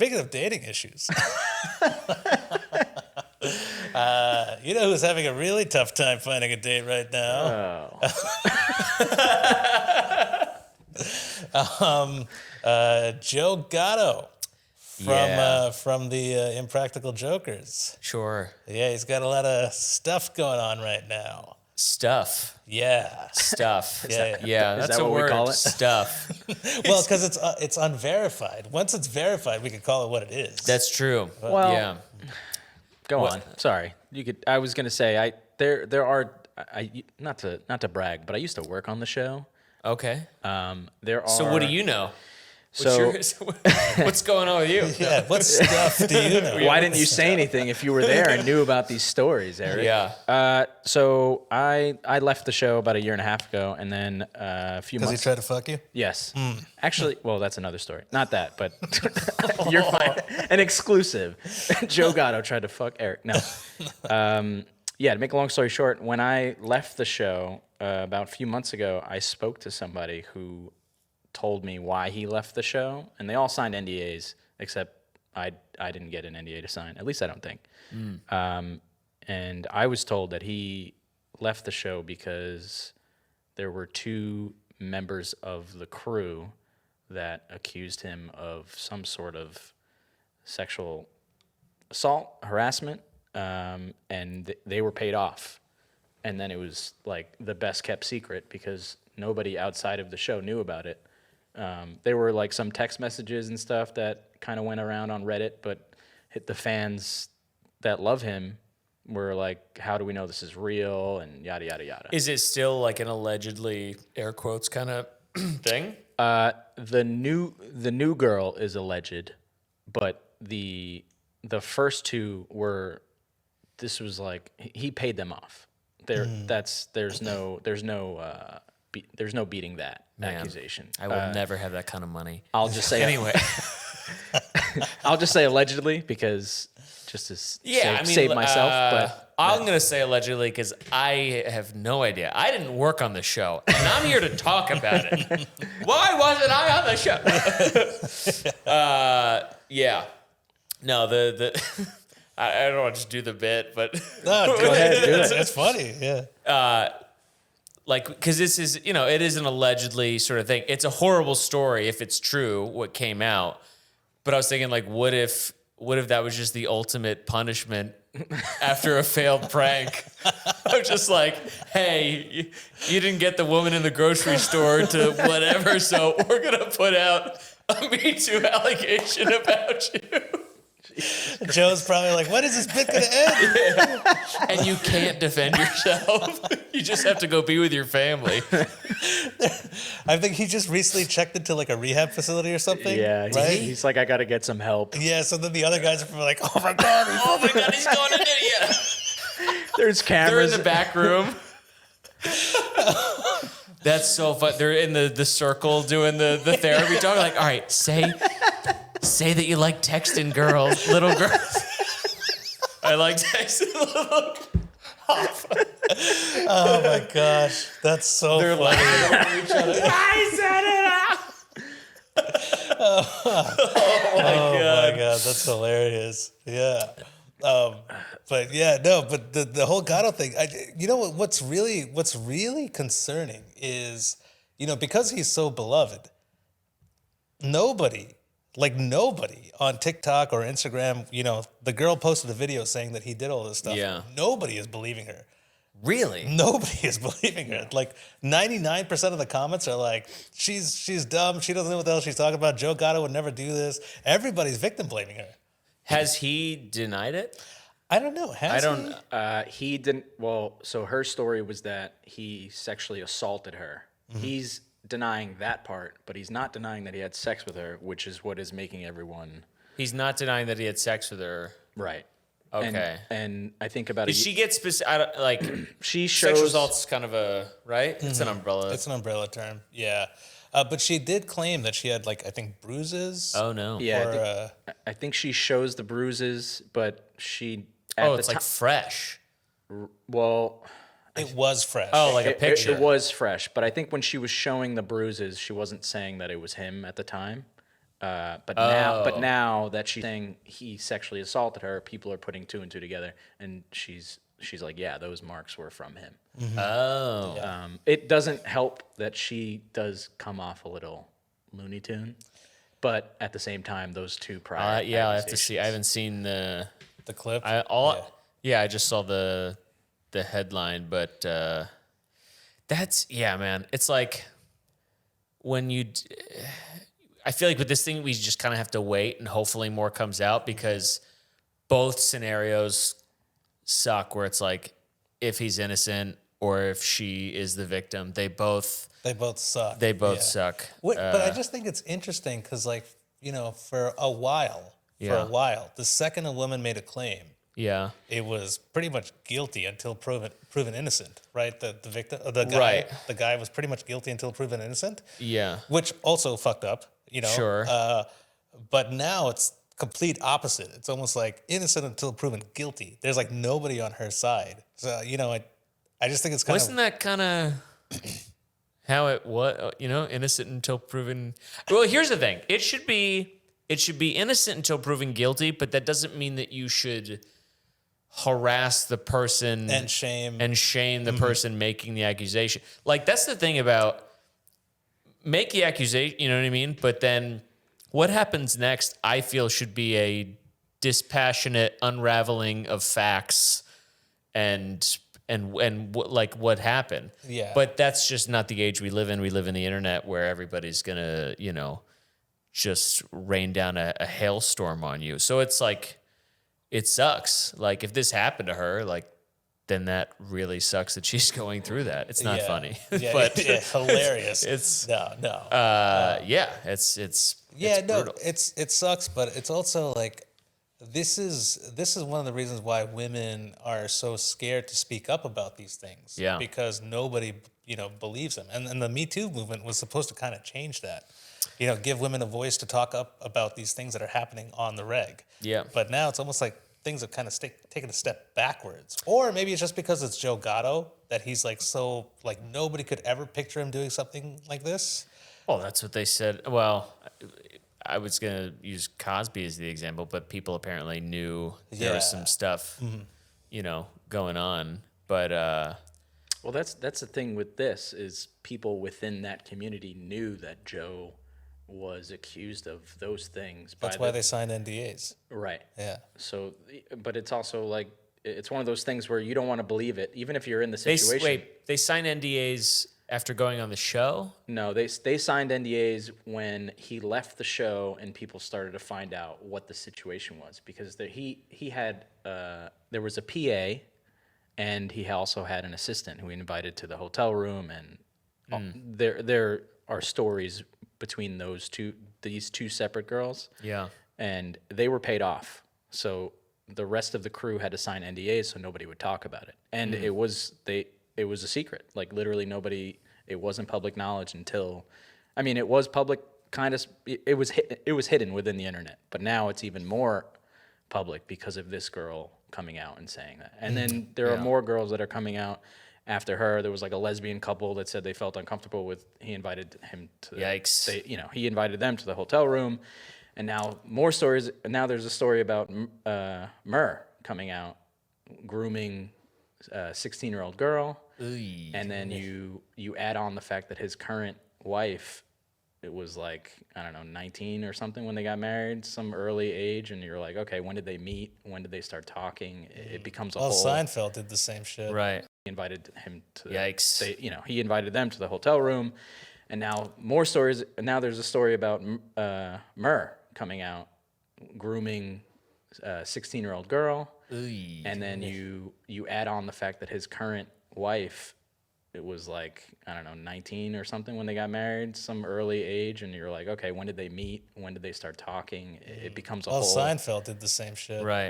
Speaking of dating issues, you know who's having a really tough time finding a date right now? Joe Gatto from the Impractical Jokers. Sure. Yeah, he's got a lot of stuff going on right now. Stuff. Yeah. Stuff. Yeah. That's that a what we word. call it? Stuff. Well, because it's unverified. Once it's verified, we can call it what it is. That's true. Well, yeah. Go on. Sorry. You could. I was gonna say there are not to brag, but I used to work on the show. Okay. There are. So what do you know? So What's going on with you? Yeah, what stuff do you know? why didn't you say anything if you were there and knew about these stories, Eric? Yeah. So I left the show about a year and a half ago, and then a few Because he months. tried to fuck you? Yes. Actually, well, that's another story. Not that, but you're fine. An exclusive. Joe Gatto tried to fuck Eric. No. Yeah, to make a long story short, when I left the show about a few months ago, I spoke to somebody who told me why he left the show, and they all signed NDAs, except I didn't get an NDA to sign. At least I don't think. And I was told that he left the show because there were two members of the crew that accused him of some sort of sexual assault, harassment, and they were paid off. And then it was like the best kept secret because nobody outside of the show knew about it. There were like some text messages and stuff that kind of went around on Reddit, but the fans that love him were like, how do we know this is real, and yada, yada, yada. Is it still like an allegedly, air quotes, kind of thing? The new girl is alleged, but the first two were, this was like, he paid them off. There's no beating that accusation. I will never have that kind of money. I'll just say anyway. I'll just say allegedly because just to save myself. But I'm going to say allegedly because I have no idea. I didn't work on the show, and I'm here to talk about it. Why wasn't I on the show? Yeah. No, I don't want to just do the bit, but No, go ahead. Do it. That's funny. Yeah. like, because this is, it is an allegedly sort of thing. It's a horrible story if it's true, what came out. But I was thinking, like, what if that was just the ultimate punishment after a failed prank? I'm just like, hey, you didn't get the woman in the grocery store to whatever, so we're going to put out a Me Too allegation about you. Joe's probably like, when is this bit going to end? Yeah. And you can't defend yourself. You just have to go be with your family. I think he just recently checked into like a rehab facility or something. yeah, right? he's like, I got to get some help. Yeah, so then the other guys are probably like, oh my God. He's going in there. Yeah. There's cameras. They're in the back room. That's so fun. They're in the circle doing the therapy talk. Like, all right, say that you like texting little girls. I like texting little. Oh my gosh, that's so They're funny. laughing over each other. I said it. Oh my god, that's hilarious. Yeah. But yeah, no, but the whole Gatto thing, you know what's really concerning is, because he's so beloved, nobody on TikTok or Instagram, the girl posted a video saying that he did all this stuff. Yeah. Nobody is believing her. Really? Nobody is believing her. Like 99% of the comments are like, she's dumb. She doesn't know what the hell she's talking about. Joe Gatto would never do this. Everybody's victim blaming her. Has he denied it? I don't know. He didn't. Well, so her story was that he sexually assaulted her. Mm-hmm. He's denying that part, but he's not denying that he had sex with her, which is what is making everyone. He's not denying that he had sex with her. Right. Okay. And I think about Did she get specific? Like, she sex shows results kind of a right. Mm-hmm. It's an umbrella. It's an umbrella term. Yeah. But she did claim that she had I think bruises. Oh no. Yeah. I think she shows the bruises, but she. It's like fresh. Well. It was fresh. Oh, like a picture. It was fresh, but I think when she was showing the bruises, she wasn't saying that it was him at the time. But now that she's saying he sexually assaulted her, people are putting two and two together, and she's like, yeah, those marks were from him. Oh. Yeah. It doesn't help that she does come off a little Looney Tune, but at the same time, those two prior. Yeah, I have to see. I haven't seen the clip. I just saw the headline, but that's man. It's like when I feel like with this thing, we just kind of have to wait and hopefully more comes out because both scenarios suck. Where it's like if he's innocent or if she is the victim, they both suck. They both suck. But I just think it's interesting because, like, for a while, the second a woman made a claim, it was pretty much guilty until proven innocent, right? The victim, the guy was pretty much guilty until proven innocent. Yeah, which also fucked up, Sure. But now it's complete opposite. It's almost like innocent until proven guilty. There's like nobody on her side. So I just think it's kind Wasn't that kind of how it was? Innocent until proven. Well, here's the thing. It should be innocent until proven guilty, but that doesn't mean that you should harass the person and shame the person making the accusation. Like that's the thing about make the accusation. You know what I mean? But then what happens next? I feel should be a dispassionate unraveling of facts and what happened. Yeah. But that's just not the age we live in. We live in the internet where everybody's gonna, just rain down a hailstorm on you. So it's like, it sucks. Like if this happened to her, like then that really sucks that she's going through that. It's not funny, but hilarious. It's no. It's brutal. It sucks, but it's also like this is one of the reasons why women are so scared to speak up about these things. Yeah. Because nobody, believes them. And the Me Too movement was supposed to kind of change that. Give women a voice to talk up about these things that are happening on the reg. Yeah. But now it's almost like things have kind of taken a step backwards. Or maybe it's just because it's Joe Gatto that he's like so like nobody could ever picture him doing something like this. Well, that's what they said. Well, I was going to use Cosby as the example, but people apparently knew there was some stuff, going on. But well, that's the thing with this is people within that community knew that Joe was accused of those things. That's why they signed NDAs. Right. Yeah. So, but it's also like it's one of those things where you don't want to believe it, even if you're in the situation. They signed NDAs after going on the show? No, they signed NDAs when he left the show and people started to find out what the situation was because he had there was a PA and he also had an assistant who he invited to the hotel room and there are stories between these two separate girls. Yeah. And they were paid off. So the rest of the crew had to sign NDAs so nobody would talk about it. And it was a secret. Like literally it wasn't public knowledge until, it was public kind of, it was hidden within the internet. But now it's even more public because of this girl coming out and saying that. And then there are more girls that are coming out after her. There was like a lesbian couple that said they felt uncomfortable with, he invited him to, Yikes. He invited them to the hotel room. And now more stories. Now there's a story about Murr coming out, grooming a 16-year-old girl. And then you add on the fact that his current wife, it was like, 19 or something when they got married, some early age. And you're like, okay, when did they meet? When did they start talking? It becomes a whole... Seinfeld did the same shit. Right. He invited him to... Yikes. He invited them to the hotel room. And now more stories. Now there's a story about Murr coming out, grooming a 16-year-old girl. And then you add on the fact that his current wife, it was like, 19 or something when they got married, some early age. And you're like, okay, when did they meet? When did they start talking? It becomes a whole... Seinfeld did the same shit. Right.